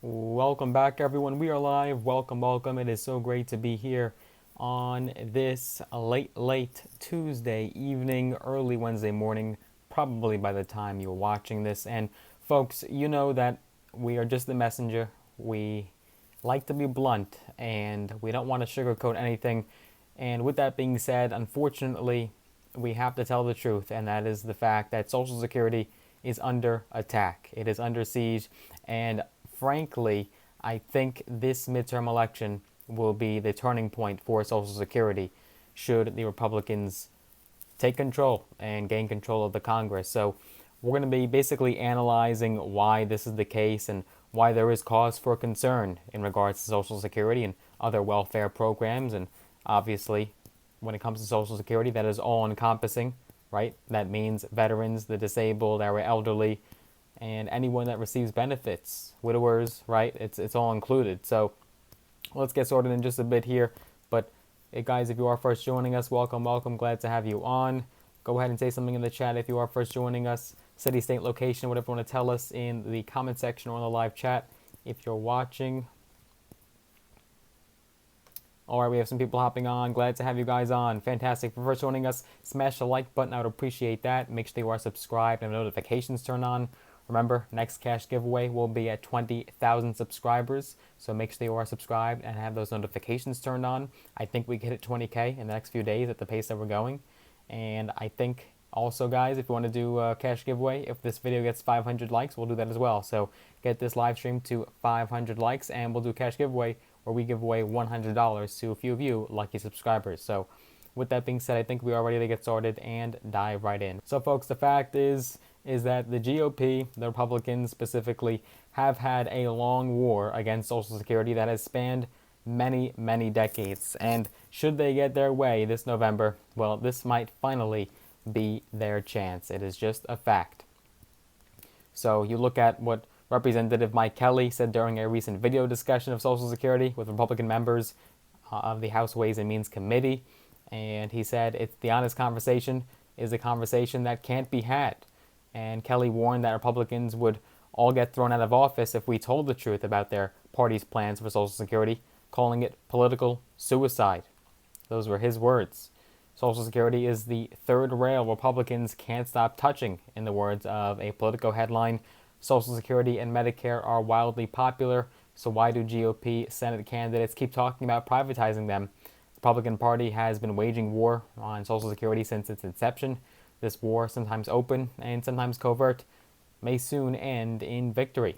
Welcome back, everyone. We are live. Welcome. It is so great to be here on this late Tuesday evening, early Wednesday morning, probably by the time you're watching this. And folks, you know that we are just the messenger. We like to be blunt and we don't want to sugarcoat anything. And with that being said, unfortunately, we have to tell the truth, and that is the fact that Social Security is under attack. It is under siege, and frankly, I think this midterm election will be the turning point for Social Security should the Republicans take control and gain control of the Congress. So we're going to be basically analyzing why this is the case and why there is cause for concern in regards to Social Security and other welfare programs. And obviously, when it comes to Social Security, that is all encompassing, right? That means veterans, the disabled, our elderly, and anyone that receives benefits, widowers, right? It's all included. So let's get started in just a bit here. But guys, if you are first joining us, welcome. Glad to have you on. Go ahead and say something in the chat if you are first joining us. City, state, location, whatever you want to tell us in the comment section or in the live chat if you're watching. All right, we have some people hopping on. Glad to have you guys on. Fantastic. For first joining us, smash the like button. I would appreciate that. Make sure you are subscribed and notifications turned on. Remember, next cash giveaway will be at 20,000 subscribers. So make sure you are subscribed and have those notifications turned on. I think we can hit 20K in the next few days at the pace that we're going. And I think also, guys, if you want to do a cash giveaway, if this video gets 500 likes, we'll do that as well. So get this live stream to 500 likes and we'll do a cash giveaway where we give away $100 to a few of you lucky subscribers. So with that being said, I think we are ready to get started and dive right in. So folks, the fact is that the GOP, the Republicans specifically, have had a long war against Social Security that has spanned many decades. And should they get their way this November, well, this might finally be their chance. It is just a fact. So you look at what Representative Mike Kelly said during a recent video discussion of Social Security with Republican members of the House Ways and Means Committee. And he said it's the honest conversation is a conversation that can't be had. And Kelly warned that Republicans would all get thrown out of office if we told the truth about their party's plans for Social Security, calling it political suicide. Those were his words. Social Security is the third rail Republicans can't stop touching, in the words of a Politico headline. Social Security and Medicare are wildly popular, so why do GOP Senate candidates keep talking about privatizing them? The Republican Party has been waging war on Social Security since its inception. This war, sometimes open and sometimes covert, may soon end in victory.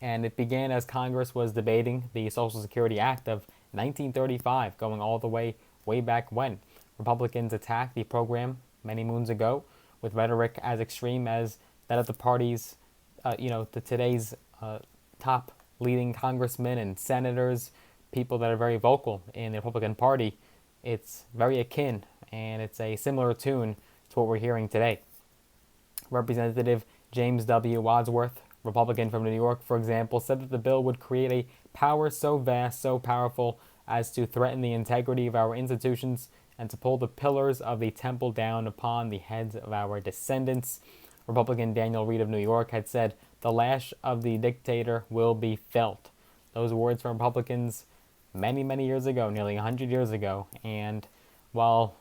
And it began as Congress was debating the Social Security Act of 1935, going all the way back when. Republicans attacked the program many moons ago with rhetoric as extreme as that of the party's, today's top leading congressmen and senators, people that are very vocal in the Republican Party. It's very akin and it's a similar tune to what we're hearing today. Representative James W. Wadsworth, Republican from New York, for example, said that the bill would create a power so vast, so powerful as to threaten the integrity of our institutions and to pull the pillars of the temple down upon the heads of our descendants. Republican Daniel Reed of New York had said, the lash of the dictator will be felt. Those words from Republicans many years ago, nearly 100 years ago. And while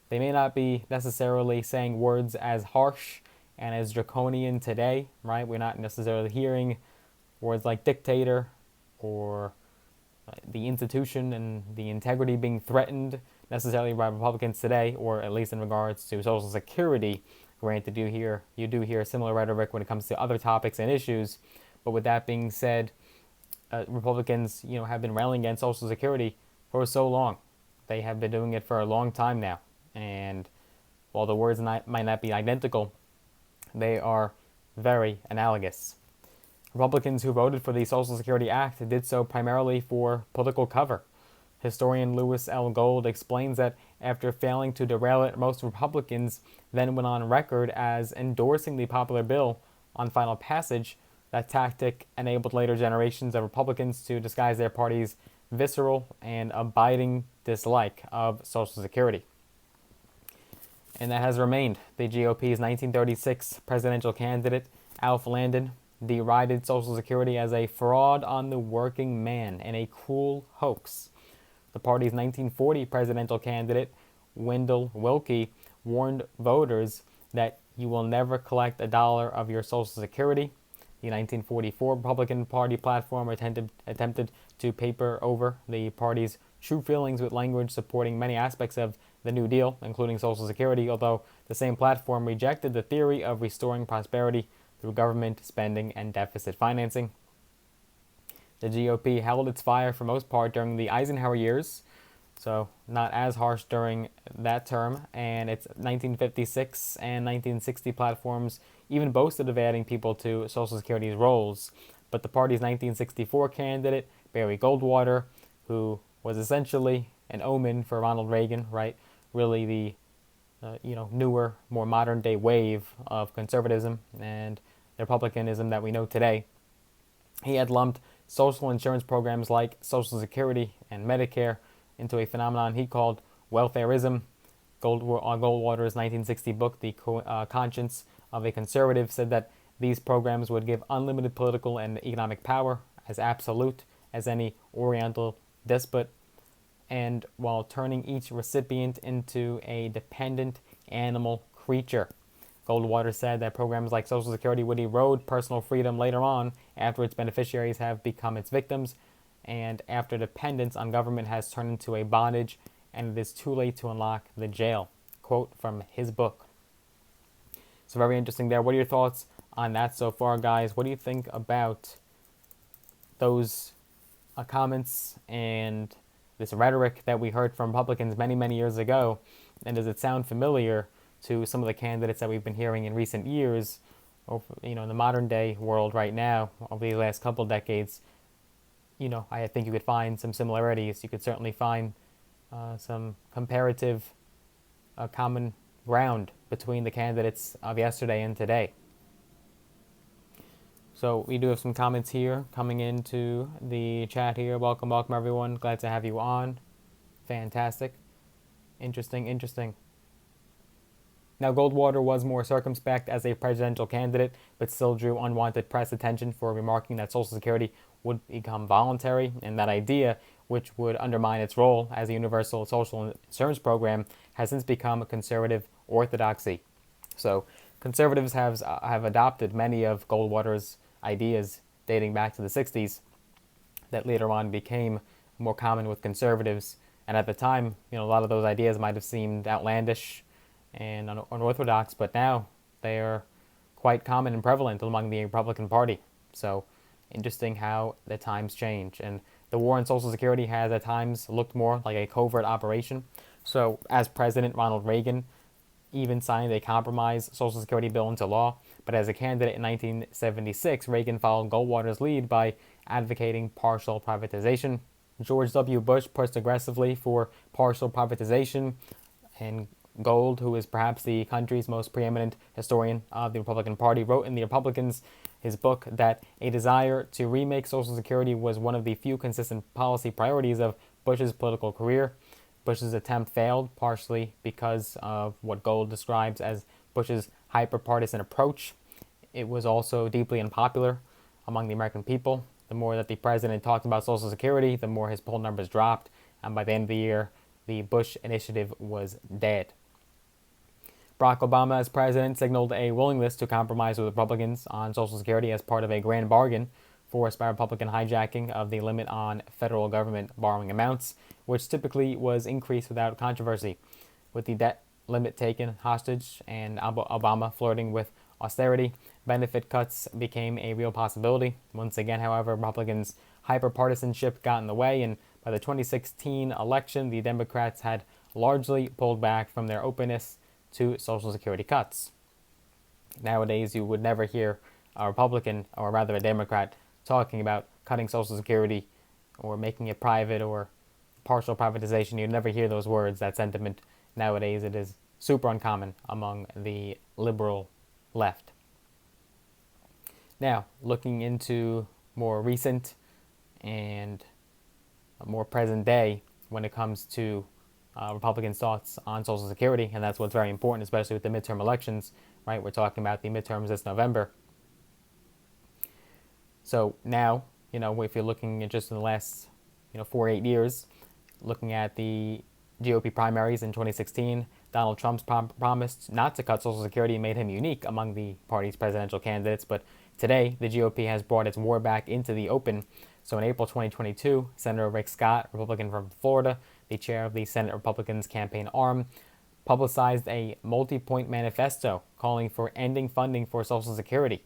they may not be necessarily saying words as harsh and as draconian today, right? We're not necessarily hearing words like dictator or the institution and the integrity being threatened necessarily by Republicans today, or at least in regards to Social Security. Granted, you do hear similar rhetoric when it comes to other topics and issues. But with that being said, Republicans, have been railing against Social Security for so long. They have been doing it for a long time now. And while the words might not be identical, they are very analogous. Republicans who voted for the Social Security Act did so primarily for political cover. Historian Louis L. Gold explains that after failing to derail it, most Republicans then went on record as endorsing the popular bill on final passage. That tactic enabled later generations of Republicans to disguise their party's visceral and abiding dislike of Social Security. And that has remained. The GOP's 1936 presidential candidate, Alf Landon, derided Social Security as a fraud on the working man and a cruel hoax. The party's 1940 presidential candidate, Wendell Willkie, warned voters that you will never collect a dollar of your Social Security. The 1944 Republican Party platform attempted to paper over the party's true feelings with language supporting many aspects of the New Deal, including Social Security, although the same platform rejected the theory of restoring prosperity through government spending and deficit financing. The GOP held its fire for most part during the Eisenhower years, so not as harsh during that term, and its 1956 and 1960 platforms even boasted of adding people to Social Security's rolls. But the party's 1964 candidate, Barry Goldwater, who was essentially an omen for Ronald Reagan, right? Really the newer, more modern day wave of conservatism and republicanism that we know today. He had lumped social insurance programs like Social Security and Medicare into a phenomenon he called welfareism. Goldwater's 1960 book, The Conscience of a Conservative, said that these programs would give unlimited political and economic power, as absolute as any Oriental despot, and while turning each recipient into a dependent animal creature. Goldwater said that programs like Social Security would erode personal freedom later on after its beneficiaries have become its victims and after dependence on government has turned into a bondage and it is too late to unlock the jail. Quote from his book. So very interesting there. What are your thoughts on that so far, guys? What do you think about those comments and this rhetoric that we heard from Republicans many, many years ago? And does it sound familiar to some of the candidates that we've been hearing in recent years, in the modern day world right now, over the last couple of decades? I think you could find some similarities. You could certainly find some comparative common ground between the candidates of yesterday and today. So we do have some comments here coming into the chat here. Welcome everyone. Glad to have you on. Fantastic. Interesting. Now, Goldwater was more circumspect as a presidential candidate, but still drew unwanted press attention for remarking that Social Security would become voluntary, and that idea, which would undermine its role as a universal social insurance program, has since become a conservative orthodoxy. So, conservatives have adopted many of Goldwater's ideas dating back to the 60s that later on became more common with conservatives. And at the time, a lot of those ideas might have seemed outlandish and unorthodox, but now they are quite common and prevalent among the Republican Party. So interesting how the times change. And the war on Social Security has at times looked more like a covert operation. So as President, Ronald Reagan even signed a compromise Social Security bill into law, but as a candidate in 1976, Reagan followed Goldwater's lead by advocating partial privatization. George W. Bush pushed aggressively for partial privatization, and Gold, who is perhaps the country's most preeminent historian of the Republican Party, wrote in The Republicans, his book, that a desire to remake Social Security was one of the few consistent policy priorities of Bush's political career. Bush's attempt failed, partially because of what Gold describes as Bush's hyper-partisan approach. It was also deeply unpopular among the American people. The more that the president talked about Social Security, the more his poll numbers dropped, and by the end of the year, the Bush initiative was dead. Barack Obama, as president, signaled a willingness to compromise with Republicans on Social Security as part of a grand bargain forced by Republican hijacking of the limit on federal government borrowing amounts, which typically was increased without controversy. With the debt limit taken hostage and Obama flirting with austerity, benefit cuts became a real possibility. Once again, however, Republicans' hyperpartisanship got in the way, and by the 2016 election, the Democrats had largely pulled back from their openness to Social Security cuts. Nowadays, you would never hear a Republican, or rather a Democrat, talking about cutting Social Security or making it private or partial privatization. You'd never hear those words, that sentiment. Nowadays, it is super uncommon among the liberal left. Now, looking into more recent and more present day when it comes to Republicans' thoughts on Social Security, and that's what's very important, especially with the midterm elections, right? We're talking about the midterms this November. So now, if you're looking at just in the last, 4 8 years, looking at the GOP primaries in 2016, Donald Trump's promised not to cut Social Security made him unique among the party's presidential candidates. But today, the GOP has brought its war back into the open. So in April 2022, Senator Rick Scott, Republican from Florida, the chair of the Senate Republicans' campaign arm, publicized a multi-point manifesto calling for ending funding for Social Security,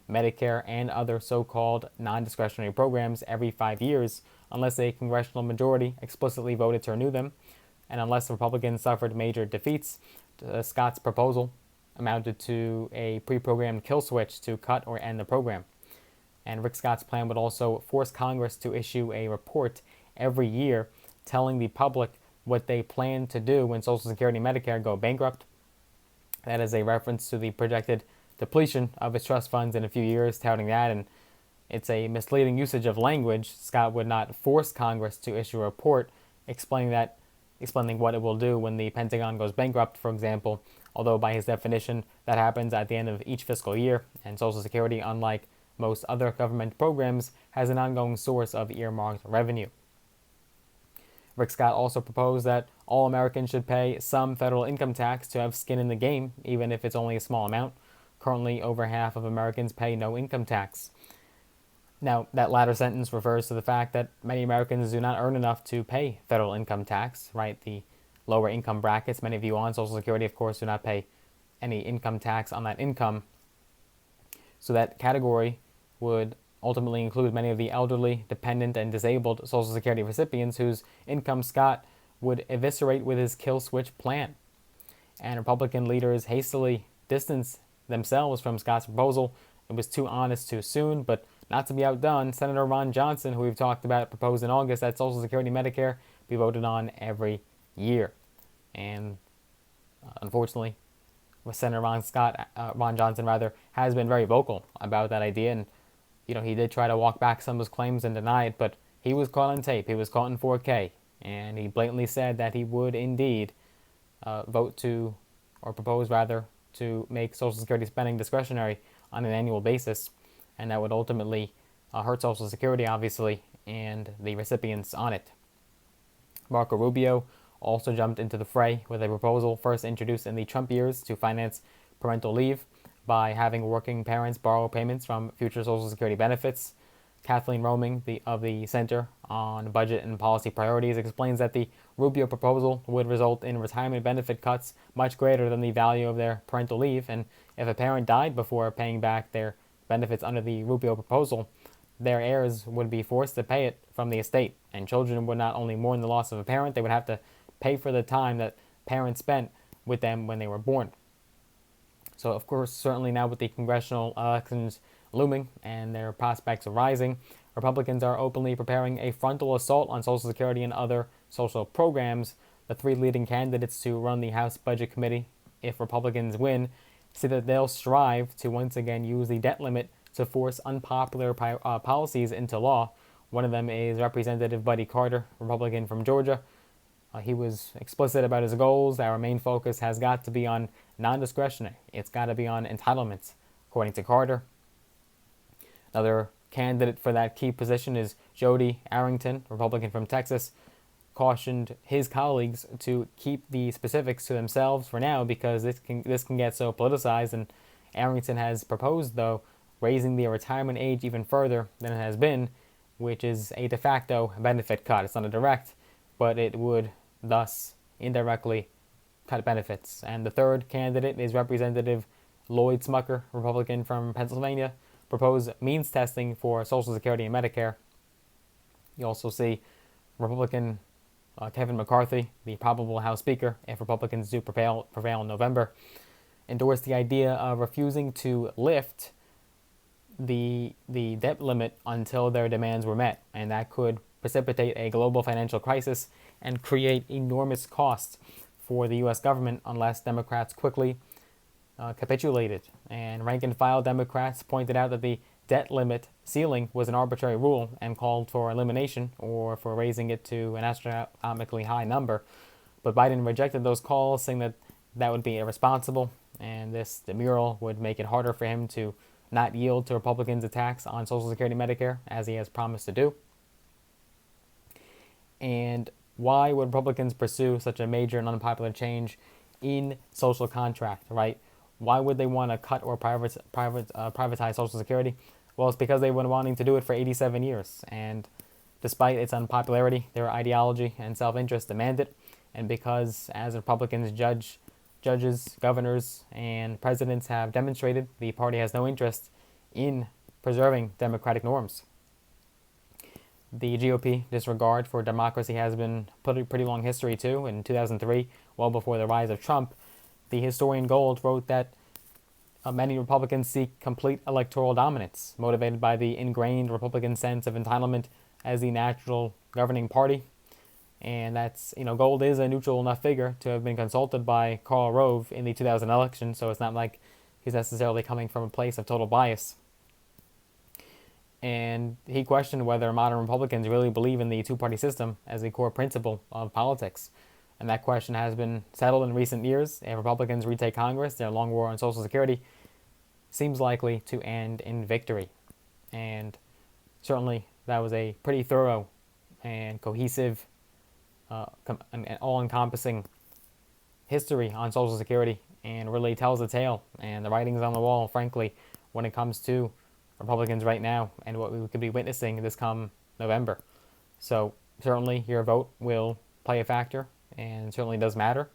Medicare, and other so-called non-discretionary programs every 5 years unless a congressional majority explicitly voted to renew them, and unless the Republicans suffered major defeats. Scott's proposal amounted to a pre-programmed kill switch to cut or end the program. And Rick Scott's plan would also force Congress to issue a report every year telling the public what they plan to do when Social Security and Medicare go bankrupt. That is a reference to the projected depletion of its trust funds in a few years, touting that, and it's a misleading usage of language. Scott would not force Congress to issue a report explaining what it will do when the Pentagon goes bankrupt, for example, although by his definition that happens at the end of each fiscal year, and Social Security, unlike most other government programs, has an ongoing source of earmarked revenue. Rick Scott also proposed that all Americans should pay some federal income tax to have skin in the game, even if it's only a small amount. Currently, over half of Americans pay no income tax. Now, that latter sentence refers to the fact that many Americans do not earn enough to pay federal income tax, right? The lower income brackets, many of you on Social Security, of course, do not pay any income tax on that income. So that category would ultimately include many of the elderly, dependent, and disabled Social Security recipients whose income Scott would eviscerate with his kill switch plan. And Republican leaders hastily distanced themselves from Scott's proposal. It was too honest too soon, but not to be outdone, Senator Ron Johnson, who we've talked about, proposed in August that Social Security and Medicare be voted on every year. And unfortunately, Senator Ron Johnson has been very vocal about that idea, and he did try to walk back some of his claims and deny it, but he was caught on tape. He was caught in 4K, and he blatantly said that he would indeed propose to make Social Security spending discretionary on an annual basis, and that would ultimately hurt Social Security, obviously, and the recipients on it. Marco Rubio also jumped into the fray with a proposal first introduced in the Trump years to finance parental leave by having working parents borrow payments from future Social Security benefits. Kathleen Roming of the Center on Budget and Policy Priorities explains that the Rubio proposal would result in retirement benefit cuts much greater than the value of their parental leave, and if a parent died before paying back their benefits under the Rubio proposal, their heirs would be forced to pay it from the estate, and children would not only mourn the loss of a parent, they would have to pay for the time that parents spent with them when they were born. So, of course, certainly now with the congressional elections looming and their prospects rising, Republicans are openly preparing a frontal assault on Social Security and other social programs. The three leading candidates to run the House Budget Committee, if Republicans win, say that they'll strive to once again use the debt limit to force unpopular policies into law. One of them is Representative Buddy Carter, Republican from Georgia. He was explicit about his goals. Our main focus has got to be on non-discretionary. It's got to be on entitlements, according to Carter. Another candidate for that key position is Jody Arrington, Republican from Texas, cautioned his colleagues to keep the specifics to themselves for now because this can get so politicized. And Arrington has proposed, though, raising the retirement age even further than it has been, which is a de facto benefit cut. It's not a direct, but it would thus indirectly cut benefits. And the third candidate is Representative Lloyd Smucker, Republican from Pennsylvania, proposed means testing for Social Security and Medicare. You also see Republican Kevin McCarthy, the probable House Speaker, if Republicans do prevail in November, endorsed the idea of refusing to lift the debt limit until their demands were met, and that could precipitate a global financial crisis and create enormous costs for the U.S. government unless Democrats quickly capitulated. And rank-and-file Democrats pointed out that the debt limit ceiling was an arbitrary rule and called for elimination or for raising it to an astronomically high number. But Biden rejected those calls, saying that would be irresponsible, and this demurral would make it harder for him to not yield to Republicans' attacks on Social Security and Medicare, as he has promised to do. And why would Republicans pursue such a major and unpopular change in social contract, right? Why would they want to cut or privatize Social Security? Well, it's because they've been wanting to do it for 87 years. And despite its unpopularity, their ideology and self-interest demand it. And because, as Republicans judges, governors, and presidents have demonstrated, the party has no interest in preserving democratic norms. The GOP disregard for democracy has been pretty long history too. In 2003, well before the rise of Trump, the historian Gold wrote that many Republicans seek complete electoral dominance, motivated by the ingrained Republican sense of entitlement as the natural governing party. And that's, Gold is a neutral enough figure to have been consulted by Karl Rove in the 2000 election, so it's not like he's necessarily coming from a place of total bias. And he questioned whether modern Republicans really believe in the two-party system as a core principle of politics. And that question has been settled in recent years. If Republicans retake Congress, their long war on Social Security seems likely to end in victory. And certainly that was a pretty thorough and cohesive and all-encompassing history on Social Security, and really tells the tale. And the writing's on the wall, frankly, when it comes to Republicans right now and what we could be witnessing this come November. So certainly your vote will play a factor, and certainly does matter,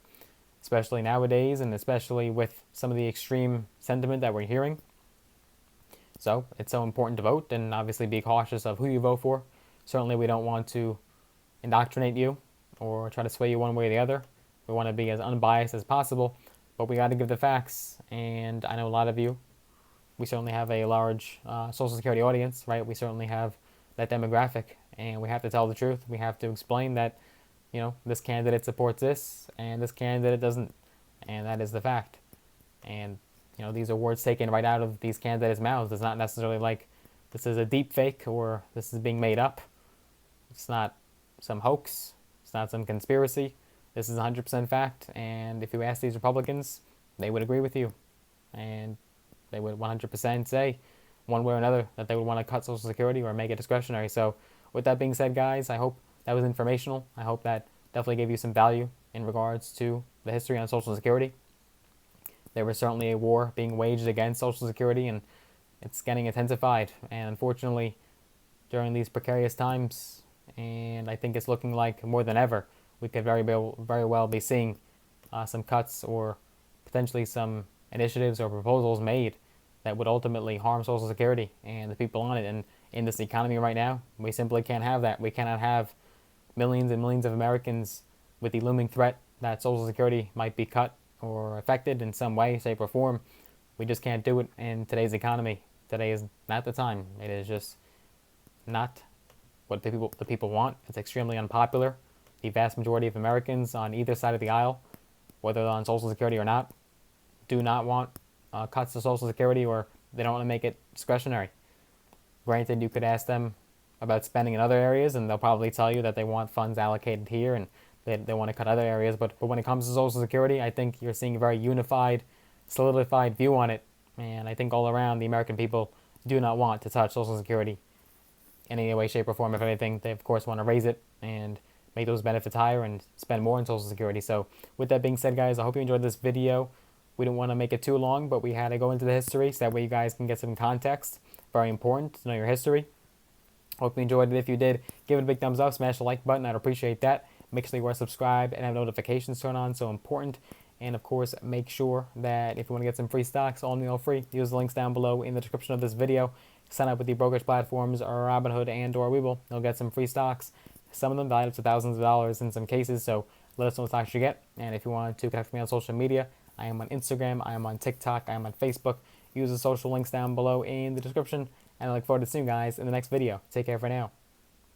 especially nowadays, and especially with some of the extreme sentiment that we're hearing. So it's so important to vote, and obviously be cautious of who you vote for. Certainly we don't want to indoctrinate you or try to sway you one way or the other. We want to be as unbiased as possible, but we got to give the facts. And I know a lot of you, we certainly have a large Social Security audience, right? We certainly have that demographic, and we have to tell the truth. We have to explain that, this candidate supports this, and this candidate doesn't, and that is the fact. And, these are words taken right out of these candidates' mouths. It's not necessarily like this is a deep fake or this is being made up. It's not some hoax. It's not some conspiracy. This is 100% fact, and if you ask these Republicans, they would agree with you. And they would 100% say, one way or another, that they would want to cut Social Security or make it discretionary. So with that being said, guys, I hope that was informational. I hope that definitely gave you some value in regards to the history on Social Security. There was certainly a war being waged against Social Security, and it's getting intensified. And unfortunately, during these precarious times, and I think it's looking like more than ever, we could very well be seeing some cuts or potentially some initiatives or proposals made that would ultimately harm Social Security and the people on it. And in this economy right now, we simply can't have that. We cannot have millions and millions of Americans with the looming threat that Social Security might be cut or affected in some way, shape, or form. We just can't do it in today's economy. Today is not the time. It is just not what the people want. It's extremely unpopular. The vast majority of Americans on either side of the aisle, whether they're on Social Security or not, do not want cuts to Social Security, or they don't want to make it discretionary. Granted, you could ask them about spending in other areas, and they'll probably tell you that they want funds allocated here and they want to cut other areas. But when it comes to Social Security, I think you're seeing a very unified, solidified view on it. And I think all around, the American people do not want to touch Social Security in any way, shape, or form. If anything, they, of course, want to raise it and make those benefits higher and spend more on Social Security. So with that being said, guys, I hope you enjoyed this video. We didn't want to make it too long, but we had to go into the history so that way you guys can get some context. Very important to know your history. Hope you enjoyed it. If you did, give it a big thumbs up, smash the like button. I'd appreciate that. Make sure you are subscribed and have notifications turned on, so important. And of course, make sure that if you want to get some free stocks, all email free, use the links down below in the description of this video. Sign up with the brokerage platforms or Robinhood and or Webull. You'll get some free stocks. Some of them valued up to thousands of dollars in some cases, so let us know what stocks you get. And if you want to connect with me on social media, I am on Instagram, I am on TikTok, I am on Facebook. Use the social links down below in the description. And I look forward to seeing you guys in the next video. Take care for now.